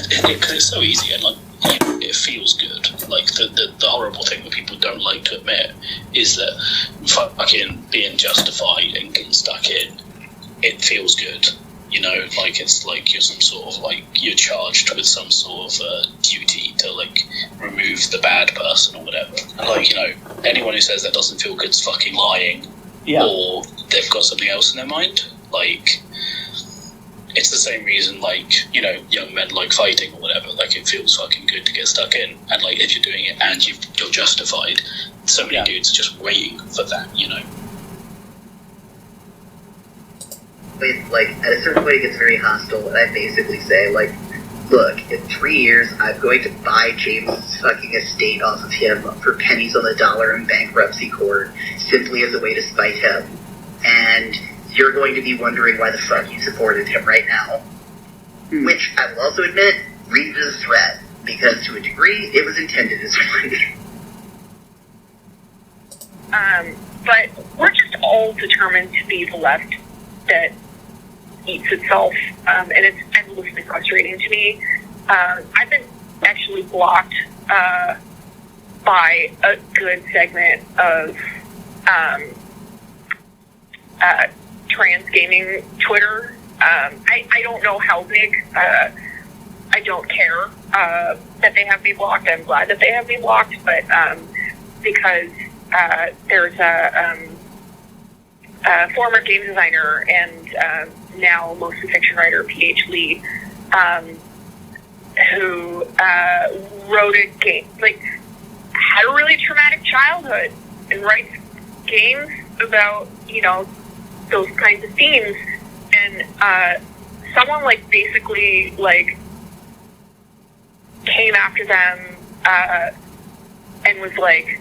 because it's so easy and like it feels good. Like the horrible thing that people don't like to admit is that fucking being justified and getting stuck in, it feels good. You know, like it's like you're some sort of like you're charged with some sort of duty to like remove the bad person or whatever. And like, you know, anyone who says that doesn't feel good's fucking lying, or they've got something else in their mind. Like, it's the same reason, like, you know, young men like fighting or whatever. Like, it feels fucking good to get stuck in, and like if you're doing it and you're justified, so many dudes are just waiting for that, you know. Like, at a certain point it gets very hostile, and I basically say, like, look, in 3 years, I'm going to buy James' fucking estate off of him for pennies on the dollar in bankruptcy court, simply as a way to spite him. And you're going to be wondering why the fuck you supported him right now. Which, I will also admit, reads as a threat, because to a degree, it was intended as one. But we're just all determined to be the left that eats itself, and it's endlessly frustrating to me. I've been actually blocked by a good segment of trans gaming Twitter. I don't know how big. I don't care that they have me blocked. I'm glad that they have me blocked, but because there's a former game designer and now motion fiction writer, PH Lee, who wrote a game, like, had a really traumatic childhood and writes games about, you know, those kinds of themes. And someone, like, basically, like, came after them and was like,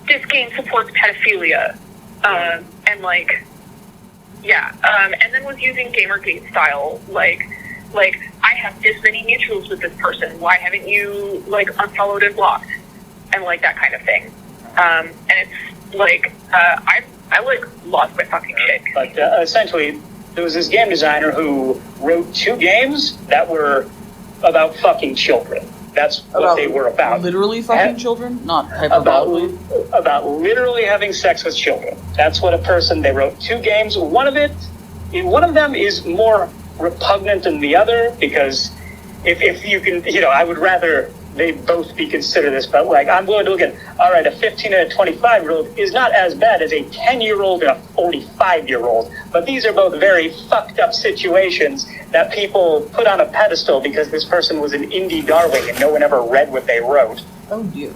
this game supports pedophilia. And, like, yeah, and then was using Gamergate style, like, I have this many mutuals with this person, why haven't you, like, unfollowed and blocked? And, like, that kind of thing. And it's, like, I like, lost my fucking shit. But, essentially, there was this game designer who wrote 2 games that were about fucking children. That's what they were about. Literally fucking children? Not hyperbolically? About literally having sex with children. That's what they wrote 2 games. One of them is more repugnant than the other, because if you can, you know, I would rather they both be considered this, but like, I'm willing to look at, all right, a 15 and a 25-year-old is not as bad as a 10-year-old and a 45-year-old, but these are both very fucked up situations that people put on a pedestal because this person was an indie darling and no one ever read what they wrote. Oh dear.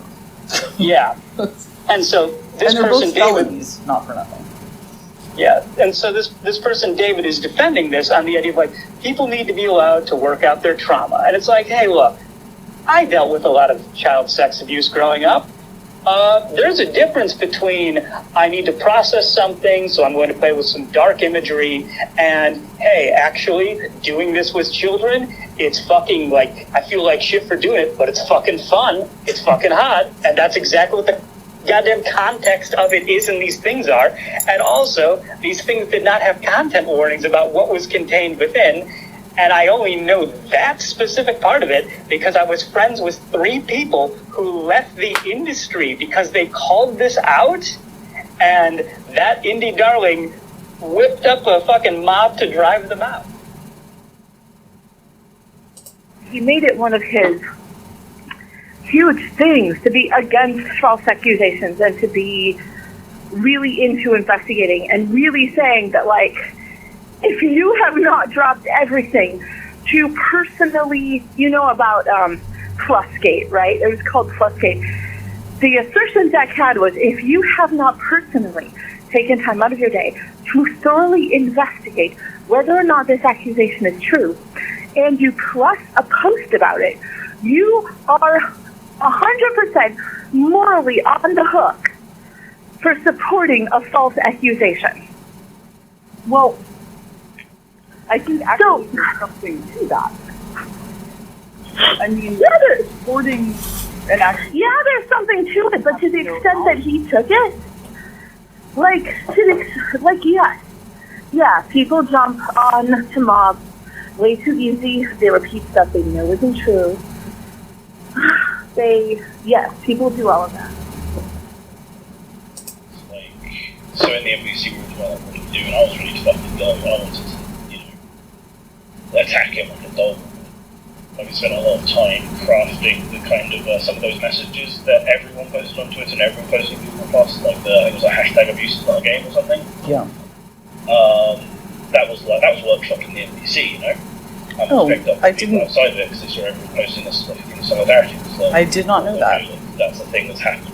Yeah. And so this person, both felonies, David, not for nothing. Yeah, and so this person, David, is defending this on the idea of, like, people need to be allowed to work out their trauma. And it's like, hey, look, I dealt with a lot of child sex abuse growing up. There's a difference between I need to process something, so I'm going to play with some dark imagery, and, hey, actually, doing this with children, it's fucking, like, I feel like shit for doing it, but it's fucking fun, it's fucking hot, and that's exactly what the goddamn context of it is and these things are. And also, these things did not have content warnings about what was contained within, and I only know that specific part of it because I was friends with 3 people who left the industry because they called this out, and that indie darling whipped up a fucking mob to drive them out. He made it one of his huge things to be against false accusations and to be really into investigating and really saying that, like, if you have not dropped everything to personally, you know about Plusgate, right? It was called Plusgate. The assertion Zach had was, if you have not personally taken time out of your day to thoroughly investigate whether or not this accusation is true, and you plus a post about it, you are 100% morally on the hook for supporting a false accusation. Well, I think actually there's something to that. I mean, supporting an accusation. Yeah, there's something to it, but to the extent that he took it, yes, people jump on to mobs way too easy. They repeat stuff they know isn't true. Yes, people do all of that. So in the NPC room, well, what do you do? And I was ready to fucking go. I wanted to, attack him like a dog. Like, we spent a lot of time crafting the kind of some of those messages that everyone posted on Twitter and everyone posted on Google Plus, like it was a hashtag abuse is not a game or something. Yeah. That was workshopped in the NPC, you know. I didn't. Outside of it because they saw everyone posting this stuff in solidarity. So, I did not know that. That's the thing that's happened.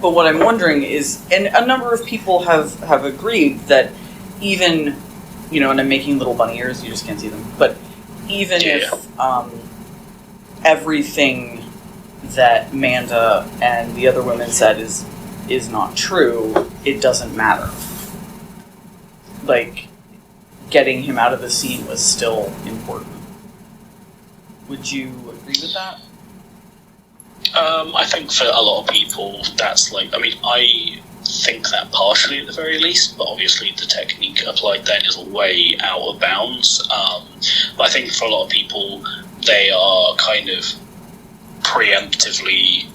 But what I'm wondering is, and a number of people have agreed that even, and I'm making little bunny ears, you just can't see them, but even if everything that Manda and the other women said is not true, it doesn't matter. Like, getting him out of the scene was still important. Would you agree with that? I think for a lot of people, that's I think that partially at the very least, but obviously the technique applied then is way out of bounds. But I think for a lot of people, they are kind of preemptively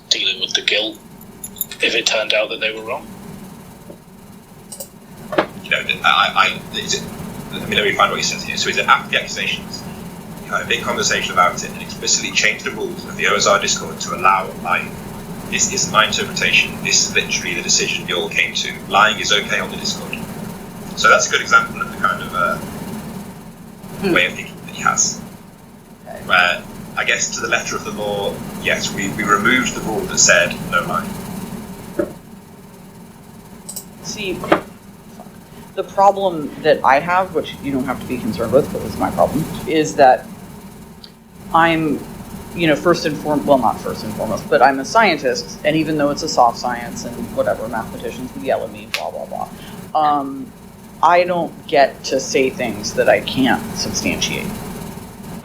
dealing with the guilt if it turned out that they were wrong. Let me find what he says here. So is it after the accusations, you had a big conversation about it and explicitly changed the rules of the OSR Discord to allow lying. This isn't my interpretation, this is literally the decision you all came to. Lying is okay on the Discord. So that's a good example of the kind of way of thinking that he has. Where, I guess to the letter of the law, yes, we removed the rule that said no lying. See, the problem that I have, which you don't have to be concerned with, but it's my problem, is that I'm, not first and foremost, but I'm a scientist, and even though it's a soft science and whatever, mathematicians will yell at me, blah, blah, blah, I don't get to say things that I can't substantiate.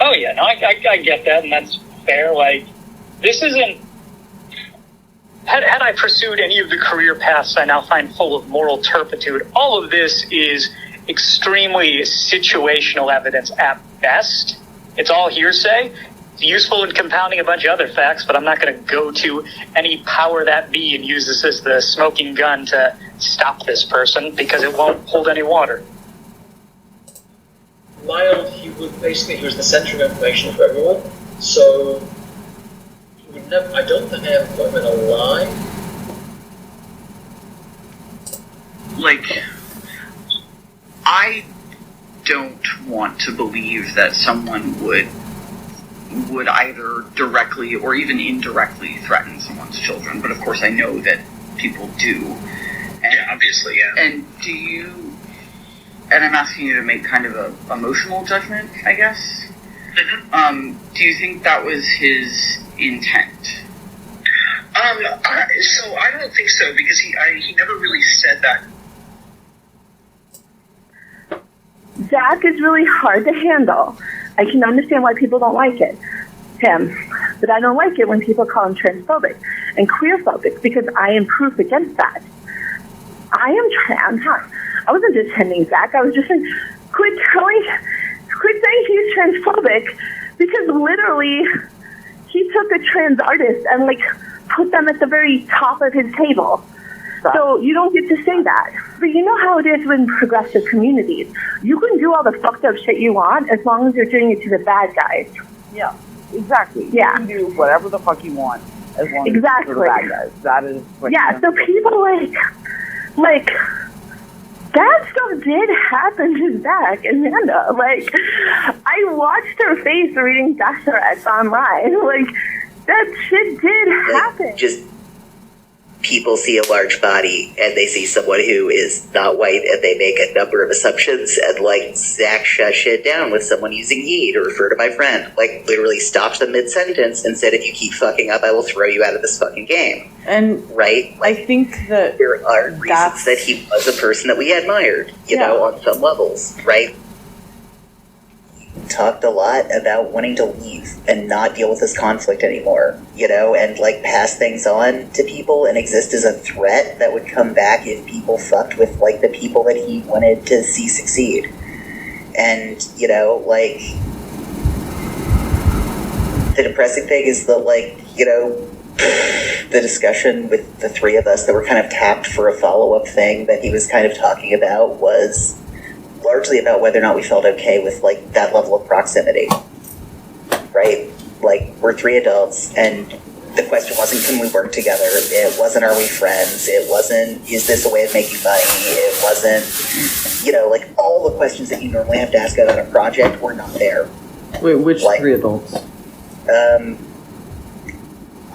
Oh yeah, no, I get that, and that's fair. Like, this isn't... Had I pursued any of the career paths I now find full of moral turpitude, all of this is extremely situational evidence at best. It's all hearsay. It's useful in compounding a bunch of other facts, but I'm not going to go to any power that be and use this as the smoking gun to stop this person, because it won't hold any water. Mild, he was the centre of information for everyone, so I don't think I ever put him in a lie. Like, I don't want to believe that someone would either directly or even indirectly threaten someone's children, but of course I know that people do. And, obviously, yeah. And I'm asking you to make kind of a emotional judgment, I guess. Mm-hmm. Do you think that was his intent? So I don't think so, because he never really said that. Zach is really hard to handle. I can understand why people don't like him, but I don't like it when people call him transphobic and queerphobic, because I am proof against that. I wasn't defending Zach. I was just saying, quit saying he's transphobic, because literally he took a trans artist and put them at the very top of his table. So you don't get to say that. But you know how it is in progressive communities. You can do all the fucked up shit you want as long as you're doing it to the bad guys. Yeah, exactly. Yeah. You can do whatever the fuck you want as long as it's for the bad guys. That is what so people like that stuff did happen to Zach and Amanda. I watched her face reading Daxarex online. That shit did happen. Just people see a large body and they see someone who is not white and they make a number of assumptions, and Zach shut shit down with someone using he to refer to my friend. Literally stopped them mid-sentence and said, if you keep fucking up, I will throw you out of this fucking game. And right? I think that there are reasons that he was a person that we admired, you know, on some levels, right? talked a lot about wanting to leave and not deal with this conflict anymore, you know, and, like, pass things on to people and exist as a threat that would come back if people fucked with, like, the people that he wanted to see succeed. And, you know, like, the depressing thing is that, like, you know, the discussion with the three of us that were kind of tapped for a follow-up thing that he was kind of talking about was largely about whether or not we felt okay with, like, that level of proximity, right? Like, we're three adults, and the question wasn't, can we work together? It wasn't, are we friends? It wasn't, is this a way of making money? It wasn't, you know, like, all the questions that you normally have to ask about a project were not there. Wait, which like, three adults?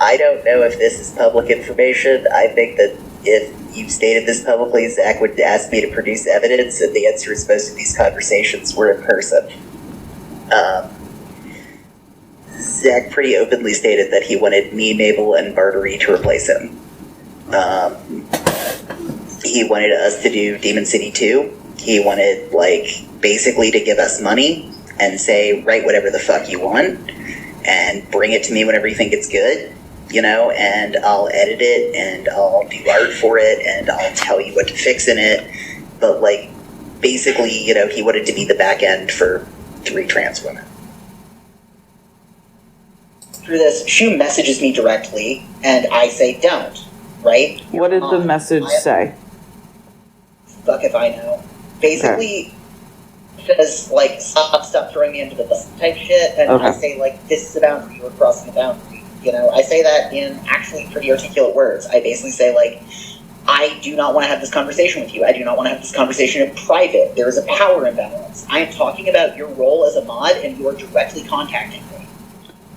I don't know if this is public information. I think that if you stated this publicly, Zach would ask me to produce evidence, and the answer is most of these conversations were in person. Zach pretty openly stated that he wanted me, Mabel, and Bartery to replace him. He wanted us to do Demon City 2. He wanted, like, basically to give us money and say, write whatever the fuck you want, and bring it to me whenever you think it's good. You know, and I'll edit it, and I'll do art for it, and I'll tell you what to fix in it. But, like, basically, you know, he wanted to be the back end for 3 trans women. Through this, Shu messages me directly, and I say, don't, right? What did the message say? Fuck if I know. Basically, says, like, stop throwing me into the bus type shit, and I say, like, this is a boundary, you're crossing a boundary. You know, I say that in actually pretty articulate words. I basically say, like, I do not want to have this conversation with you. I do not want to have this conversation in private. There is a power imbalance. I am talking about your role as a mod, and you are directly contacting me.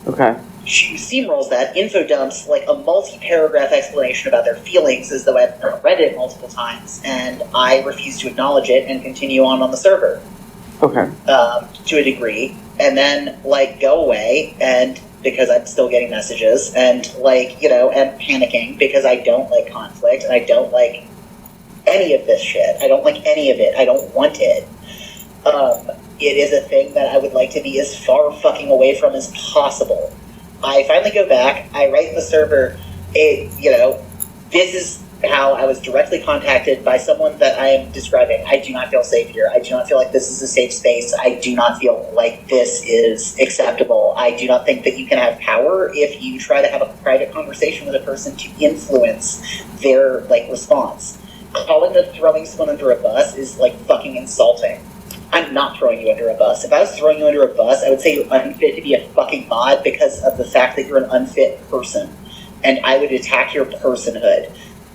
Okay. She steamrolls that, info dumps, like, a multi-paragraph explanation about their feelings as though I've read it multiple times, and I refuse to acknowledge it and continue on the server. Okay. To a degree, and then, like, go away, and because I'm still getting messages, and, like, you know, am panicking because I don't like conflict, and I don't like any of this shit. I don't like any of it. I don't want it. It is a thing that I would like to be as far fucking away from as possible. I finally go back, I write in the server, you know, this is how I was directly contacted by someone that I am describing. I do not feel safe here. I do not feel like this is a safe space. I do not feel like this is acceptable. I do not think that you can have power if you try to have a private conversation with a person to influence their, like, response. Calling the throwing someone under a bus is, like, fucking insulting. I'm not throwing you under a bus. If I was throwing you under a bus, I would say you're unfit to be a fucking mod because of the fact that you're an unfit person. And I would attack your personhood.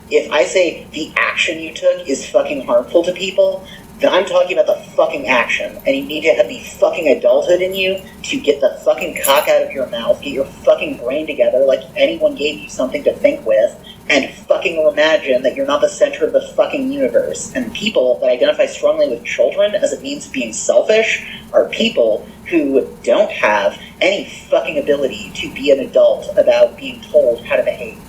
If I say the action you took is fucking harmful to people, then I'm talking about the fucking action. And you need to have the fucking adulthood in you to get the fucking cock out of your mouth, get your fucking brain together like anyone gave you something to think with, and fucking imagine that you're not the center of the fucking universe. And people that identify strongly with children as a means of being selfish are people who don't have any fucking ability to be an adult about being told how to behave.